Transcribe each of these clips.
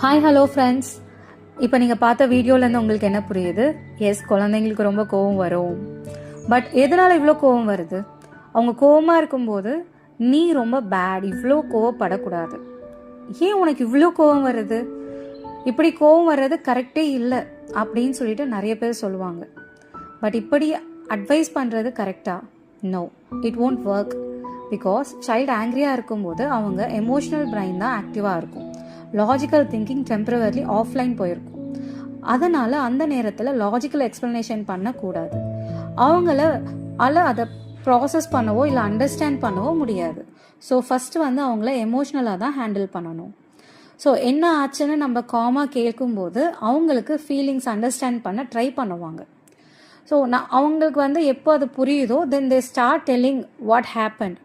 Hi hello friends. இப்போ நீங்கள் பார்த்த வீடியோலேருந்து உங்களுக்கு என்ன புரியுது? எஸ், குழந்தைங்களுக்கு ரொம்ப கோவம் வரும். பட் எதனால் இவ்வளோ கோவம் வருது? அவங்க கோவமாக இருக்கும்போது நீ ரொம்ப பேட், இவ்வளோ கோவப்படக்கூடாது. ஏன் உனக்கு இவ்வளோ கோவம் வருது? இப்படி கோவம் வர்றது கரெக்டே இல்லை அப்படின்னு சொல்லிட்டு நிறைய பேர் சொல்லுவாங்க. பட் இப்படி அட்வைஸ் பண்ணுறது கரெக்டா? No, it won't work. Because child ஆங்க்ரியாக இருக்கும்போது அவங்க எமோஷ்னல் பிரைன் தான் ஆக்டிவாக இருக்கும். லாஜிக்கல் திங்கிங் டெம்பரவர்லி ஆஃப்லைன் போயிருக்கும். அதனால் அந்த நேரத்தில் லாஜிக்கல் எக்ஸ்ப்ளனேஷன் பண்ணக்கூடாது. அதை ப்ராசஸ் பண்ணவோ இல்லை அண்டர்ஸ்டாண்ட் பண்ணவோ முடியாது. ஸோ ஃபஸ்ட்டு அவங்கள எமோஷ்னலாக தான் ஹேண்டில் பண்ணணும். ஸோ என்ன ஆச்சுன்னு நம்ம காமாக கேட்கும்போது அவங்களுக்கு ஃபீலிங்ஸ் அண்டர்ஸ்டாண்ட் பண்ண ட்ரை பண்ணுவாங்க. ஸோ அவங்களுக்கு எப்போ அது புரியுதோ then they start telling what happen.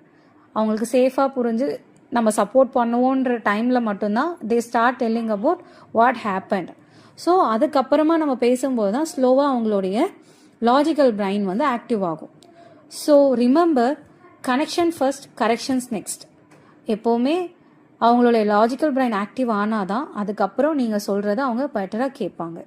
அவங்களுக்கு சேஃபாக புரிஞ்சு நம்ம சப்போர்ட் பண்ணுவோன்ற டைமில் மட்டும்தான் they start telling about what happened. So அதுக்கப்புறமா நம்ம பேசும்போது தான் ஸ்லோவாக அவங்களுடைய லாஜிக்கல் பிரைன் ஆக்டிவ் ஆகும். So remember, connection first, corrections next. எப்போவுமே அவங்களுடைய லாஜிக்கல் பிரைன் ஆக்டிவ் ஆனால் தான் அதுக்கப்புறம் நீங்கள் சொல்கிறத அவங்க பெட்டராக கேட்பாங்க.